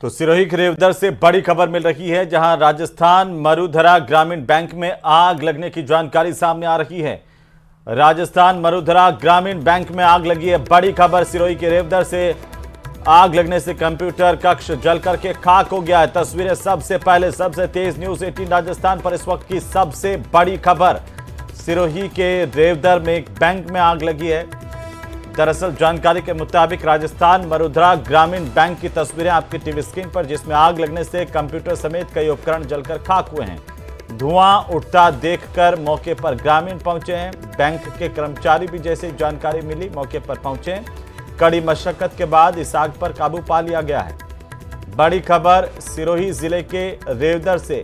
तो सिरोही के रेवदर से बड़ी खबर मिल रही है, जहां राजस्थान मरुधरा ग्रामीण बैंक में आग लगने की जानकारी सामने आ रही है। राजस्थान मरुधरा ग्रामीण बैंक में आग लगी है। बड़ी खबर सिरोही के रेवदर से आग लगने से कंप्यूटर कक्ष जलकर के खाक हो गया है। तस्वीरें सबसे पहले, सबसे तेज न्यूज 18 राजस्थान पर इस वक्त की सबसे बड़ी खबर। सिरोही के रेवदर में एक बैंक में आग लगी है। दरअसल जानकारी के मुताबिक राजस्थान मरुधरा ग्रामीण बैंक की तस्वीरें आपकी टीवी स्क्रीन पर, जिसमें आग लगने से कंप्यूटर समेत कई उपकरण जलकर खाक हुए हैं। धुआं उठता देखकर मौके पर ग्रामीण पहुंचे हैं। बैंक के कर्मचारी भी जैसे जानकारी मिली मौके पर पहुंचे। कड़ी मशक्कत के बाद इस आग पर काबू पा लिया गया है। बड़ी खबर सिरोही जिले के रेवदर से,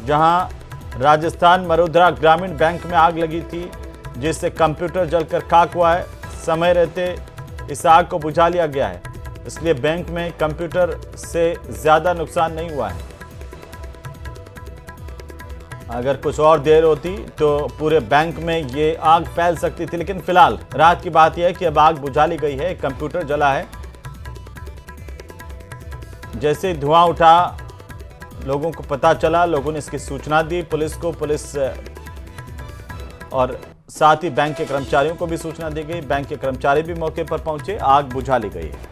जहां राजस्थान मरुधरा ग्रामीण बैंक में आग लगी थी, जिससे कंप्यूटर जलकर खाक हुआ है। समय रहते इस आग को बुझा लिया गया है, इसलिए बैंक में कंप्यूटर से ज्यादा नुकसान नहीं हुआ है। अगर कुछ और देर होती तो पूरे बैंक में ये आग फैल सकती थी, लेकिन फिलहाल राहत की बात यह है कि अब आग बुझा ली गई है। कंप्यूटर जला है। जैसे धुआं उठा, लोगों को पता चला, लोगों ने इसकी सूचना दी पुलिस को। पुलिस और साथ ही बैंक के कर्मचारियों को भी सूचना दी गई। बैंक के कर्मचारी भी मौके पर पहुंचे। आग बुझा ली गई है।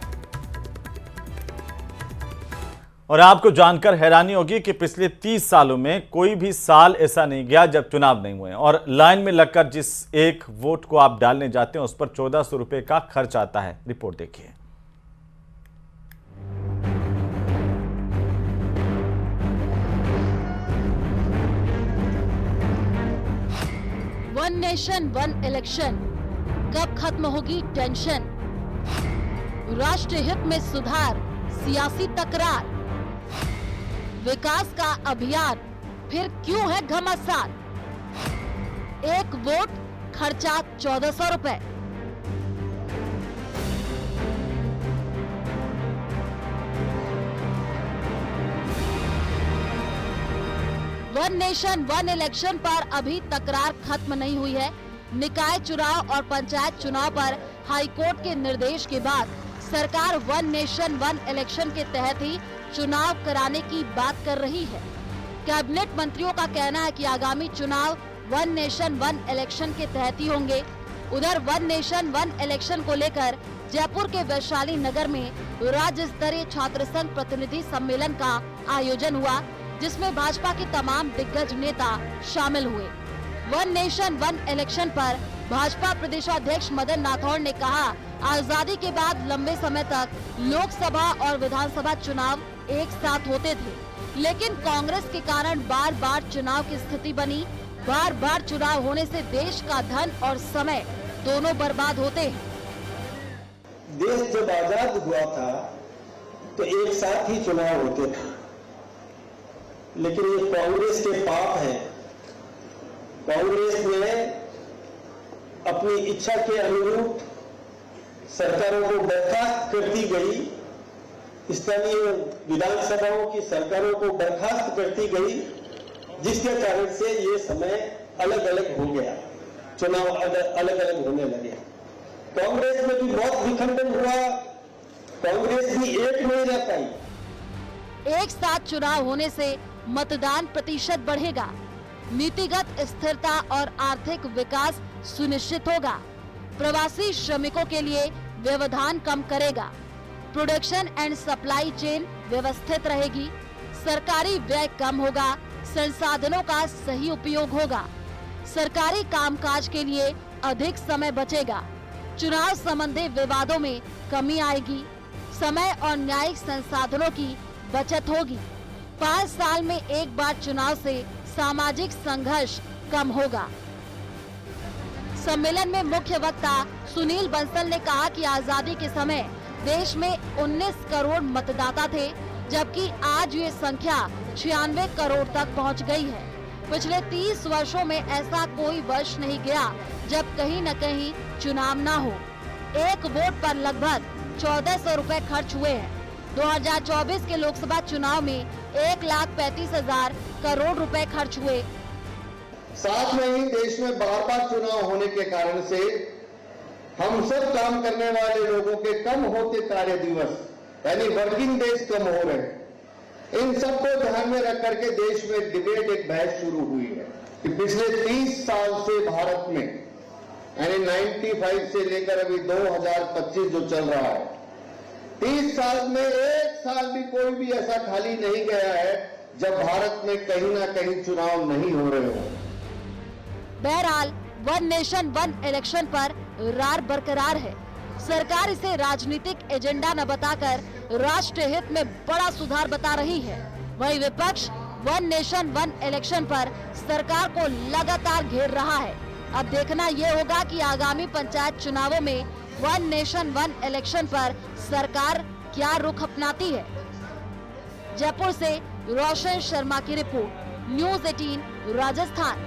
और आपको जानकर हैरानी होगी कि पिछले 30 सालों में कोई भी साल ऐसा नहीं गया जब चुनाव नहीं हुए और लाइन में लगकर जिस एक वोट को आप डालने जाते हैं उस पर 1400 रुपए का खर्च आता है। रिपोर्ट देखिए। वन नेशन वन इलेक्शन, कब खत्म होगी टेंशन? राष्ट्र हित में सुधार, सियासी तकरार, विकास का अभियान, फिर क्यों है घमासान? एक वोट खर्चा 1400 रुपए। वन नेशन वन इलेक्शन पर अभी तकरार खत्म नहीं हुई है। निकाय चुनाव और पंचायत चुनाव पर हाईकोर्ट के निर्देश के बाद सरकार वन नेशन वन इलेक्शन के तहत ही चुनाव कराने की बात कर रही है। कैबिनेट मंत्रियों का कहना है कि आगामी चुनाव वन नेशन वन इलेक्शन के तहत ही होंगे। उधर वन नेशन वन इलेक्शन को लेकर जयपुर के वैशाली नगर में राज्य स्तरीय छात्र संघ प्रतिनिधि सम्मेलन का आयोजन हुआ, जिसमें भाजपा के तमाम दिग्गज नेता शामिल हुए। वन नेशन वन इलेक्शन पर भाजपा प्रदेशाध्यक्ष मदन राठौड़ ने कहा, आजादी के बाद लंबे समय तक लोकसभा और विधानसभा चुनाव एक साथ होते थे, लेकिन कांग्रेस के कारण बार बार चुनाव की स्थिति बनी। बार बार चुनाव होने से देश का धन और समय दोनों बर्बाद होते हैं। देश जब आजाद हुआ था तो एक साथ ही चुनाव होते थे, लेकिन ये कांग्रेस के पाप हैं। कांग्रेस ने अपनी इच्छा के अनुरूप सरकारों को बर्खास्त करती गई, स्थानीय विधानसभाओं की सरकारों को बर्खास्त करती गई, जिसके कारण से ये समय अलग अलग हो गया, चुनाव अलग अलग होने लगे। कांग्रेस में भी बहुत विखंडन हुआ, कांग्रेस भी एक नहीं रह पाई। एक साथ चुनाव होने से मतदान प्रतिशत बढ़ेगा, नीतिगत स्थिरता और आर्थिक विकास सुनिश्चित होगा, प्रवासी श्रमिकों के लिए व्यवधान कम करेगा, प्रोडक्शन एंड सप्लाई चेन व्यवस्थित रहेगी, सरकारी व्यय कम होगा, संसाधनों का सही उपयोग होगा, सरकारी कामकाज के लिए अधिक समय बचेगा, चुनाव संबंधी विवादों में कमी आएगी, समय और न्यायिक संसाधनों की बचत होगी। 5 साल में एक बार चुनाव से सामाजिक संघर्ष कम होगा। सम्मेलन में मुख्य वक्ता सुनील बंसल ने कहा कि आजादी के समय देश में 19 करोड़ मतदाता थे, जबकि आज ये संख्या 96 करोड़ तक पहुंच गई है। पिछले 30 वर्षों में ऐसा कोई वर्ष नहीं गया जब कहीं न कहीं चुनाव न हो। एक वोट पर लगभग 1400 रुपए खर्च हुए हैं। 2024 के लोकसभा चुनाव में 1,35,000 करोड़ रुपए खर्च हुए। साथ में ही देश में बार बार चुनाव होने के कारण से हम सब काम करने वाले लोगों के कम होते कार्य दिवस यानी वर्किंग डेज कम हो रहे हैं। इन सबको ध्यान में रख करके देश में डिबेट, एक बहस शुरू हुई है कि पिछले 30 साल से भारत में, यानी 95 से लेकर अभी 2025 जो चल रहा है, 30 साल में एक साल भी कोई भी ऐसा खाली नहीं गया है जब भारत में कहीं ना कहीं चुनाव नहीं हो रहे हो। बहरहाल वन नेशन वन इलेक्शन पर रार बरकरार है। सरकार इसे राजनीतिक एजेंडा न बताकर राष्ट्र हित में बड़ा सुधार बता रही है। वहीं विपक्ष वन नेशन वन इलेक्शन पर सरकार को लगातार घेर रहा है। अब देखना ये होगा कि आगामी पंचायत चुनावों में वन नेशन वन इलेक्शन पर सरकार क्या रुख अपनाती है। जयपुर से रोशन शर्मा की रिपोर्ट, न्यूज़ 18 राजस्थान।